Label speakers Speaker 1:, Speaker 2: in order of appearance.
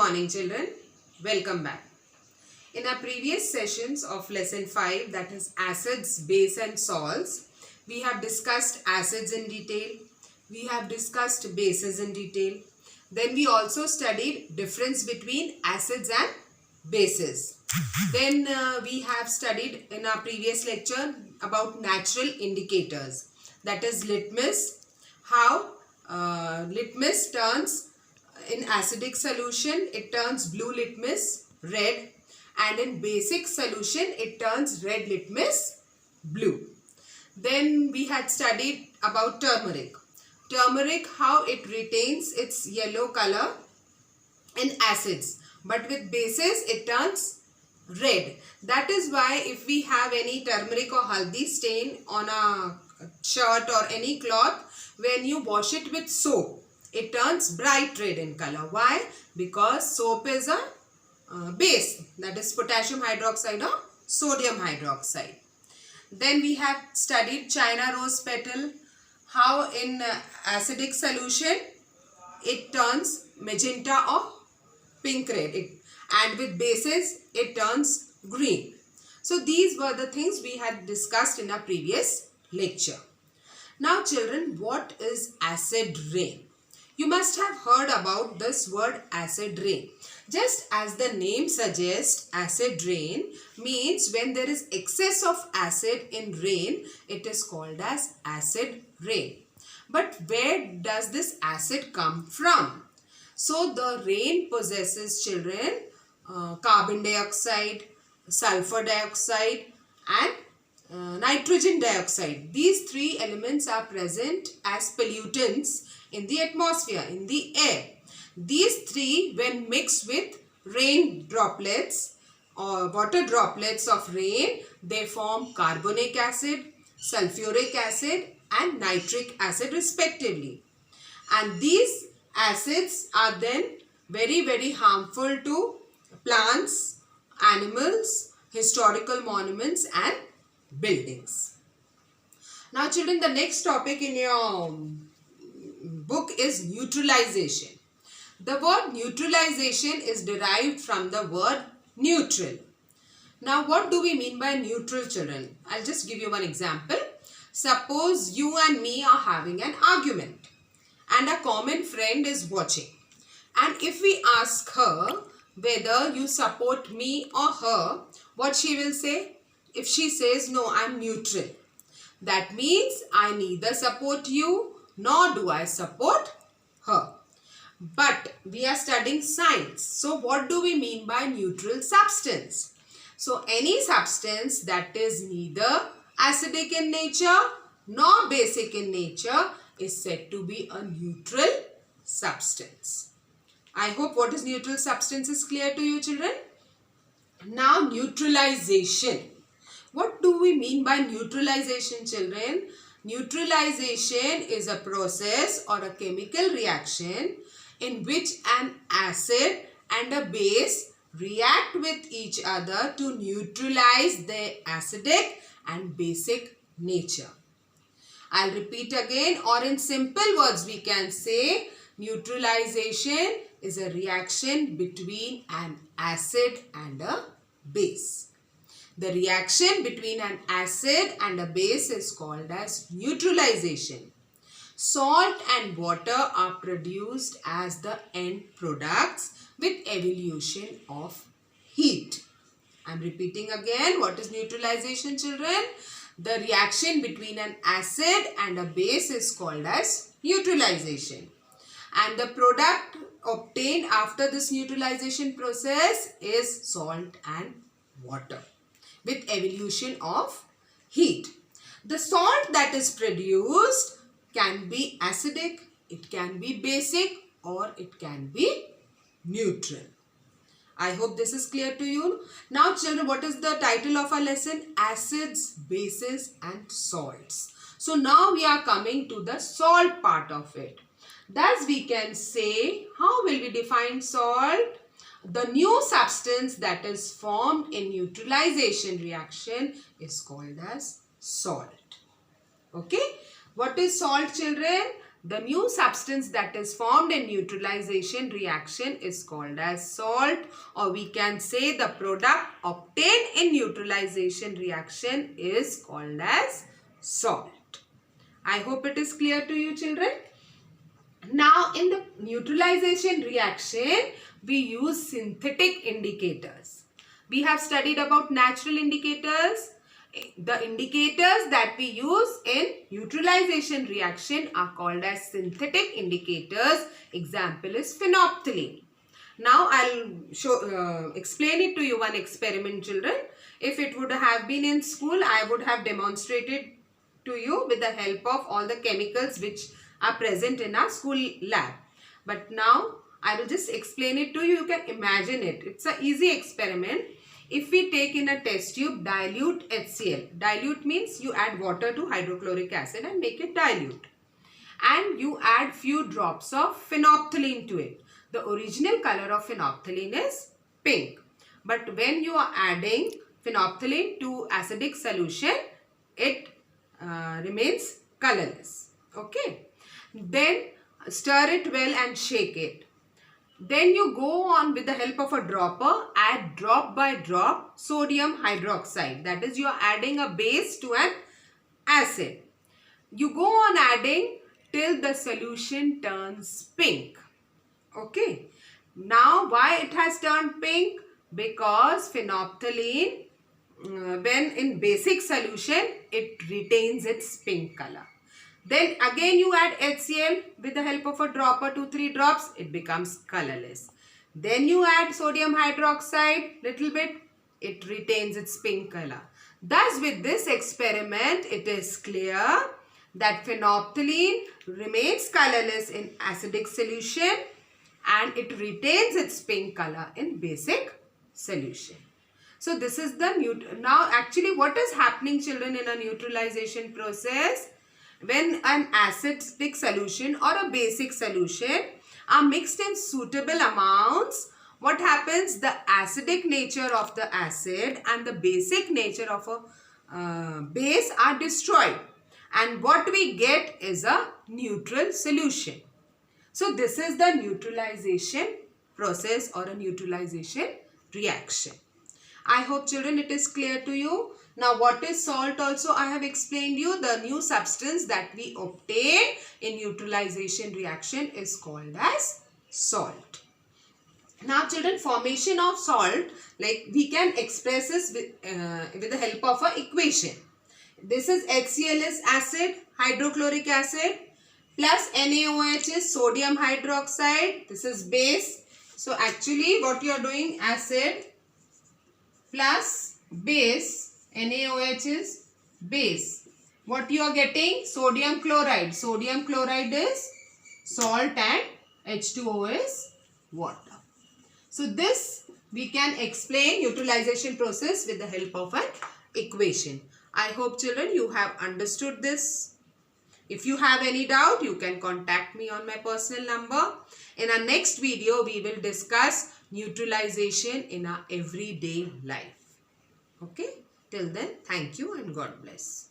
Speaker 1: morning children, welcome back. In our previous sessions of lesson 5, that is acids, base and salts, we have discussed acids in detail, we have discussed bases in detail. Then we also studied difference between acids and bases. Then we have studied in our previous lecture about natural indicators, that is litmus, how litmus turns in acidic solution, it turns blue litmus red, and in basic solution, it turns red litmus blue. Then we had studied about turmeric. Turmeric, how it retains its yellow color in acids, but with bases, it turns red. That is why if we have any turmeric or haldi stain on a shirt or any cloth, when you wash it with soap, it turns bright red in color. Why? Because soap is a base, that is potassium hydroxide or sodium hydroxide. Then we have studied China rose petal, how in acidic solution it turns magenta or pink red, and with bases it turns green. So these were the things we had discussed in our previous lecture. Now children, what is acid rain? You must have heard about this word acid rain. Just as the name suggests, acid rain means when there is excess of acid in rain, it is called as acid rain. But where does this acid come from? So the rain possesses children carbon dioxide, sulfur dioxide and nitrogen dioxide. These three elements are present as pollutants in the atmosphere, in the air. These three, when mixed with rain droplets or water droplets of rain, they form carbonic acid, sulfuric acid and nitric acid respectively. And these acids are then very harmful to plants, animals, historical monuments and buildings. Now children, the next topic in your book is neutralization. The word neutralization is derived from the word neutral. Now what do we mean by neutral, children? I'll just give you one example. Suppose you and me are having an argument and a common friend is watching. And if we ask her whether you support me or her, what she will say? If she says, no, I'm neutral, that means I neither support you nor do I support her. But we are studying science. So what do we mean by neutral substance? So any substance that is neither acidic in nature nor basic in nature is said to be a neutral substance. I hope what is neutral substance is clear to you, children. Now neutralization. What do we mean by neutralization, children? Neutralization is a process or a chemical reaction in which an acid and a base react with each other to neutralize their acidic and basic nature. I'll repeat again, or in simple words we can say neutralization is a reaction between an acid and a base. The reaction between an acid and a base is called as neutralization. Salt and water are produced as the end products with evolution of heat. I am repeating again, what is neutralization, children? The reaction between an acid and a base is called as neutralization. And the product obtained after this neutralization process is salt and water with evolution of heat. The salt that is produced can be acidic, it can be basic, or it can be neutral. I hope this is clear to you. Now children, what is the title of our lesson? Acids, bases and salts. So now we are coming to the salt part of it. Thus we can say, how will we define salt? The new substance that is formed in neutralization reaction is called as salt. Okay. What is salt, children? The new substance that is formed in neutralization reaction is called as salt, or we can say the product obtained in neutralization reaction is called as salt. I hope it is clear to you, children. Now, in the neutralization reaction, we use synthetic indicators. We have studied about natural indicators. The indicators that we use in neutralization reaction are called as synthetic indicators. Example is phenolphthalein. Now, I'll explain it to you one experiment, children. If it would have been in school, I would have demonstrated to you with the help of all the chemicals which are present in our school lab. But now, I will just explain it to you. You can imagine it. It's an easy experiment. If we take in a test tube dilute HCl, dilute means you add water to hydrochloric acid and make it dilute. And you add few drops of phenolphthalein to it. The original color of phenolphthalein is pink. But when you are adding phenolphthalein to acidic solution, it remains colorless. Okay. Then stir it well and shake it. Then you go on with the help of a dropper, add drop by drop sodium hydroxide. That is, you are adding a base to an acid. You go on adding till the solution turns pink. Okay. Now, why it has turned pink? Because phenolphthalein, when in basic solution, it retains its pink color. Then again you add HCl with the help of a dropper, 2-3 drops, it becomes colorless. Then you add sodium hydroxide, little bit, it retains its pink color. Thus, with this experiment, it is clear that phenolphthalein remains colorless in acidic solution and it retains its pink color in basic solution. So, this is the now actually what is happening, children, in a neutralization process? When an acidic solution or a basic solution are mixed in suitable amounts, what happens? The acidic nature of the acid and the basic nature of a base are destroyed. And what we get is a neutral solution. So, this is the neutralization process or a neutralization reaction. I hope, children, it is clear to you. Now, what is salt also I have explained you. The new substance that we obtain in neutralization reaction is called as salt. Now, children, formation of salt, like we can express this with the help of an equation. This is HCl is acid, hydrochloric acid, plus NaOH is sodium hydroxide. This is base. So, actually what you are doing, acid plus base, NaOH is base. What you are getting? Sodium chloride. Sodium chloride is salt and H2O is water. So, this we can explain neutralization process with the help of an equation. I hope, children, you have understood this. If you have any doubt, you can contact me on my personal number. In our next video, we will discuss neutralization in our everyday life. Okay? Till then, thank you and God bless.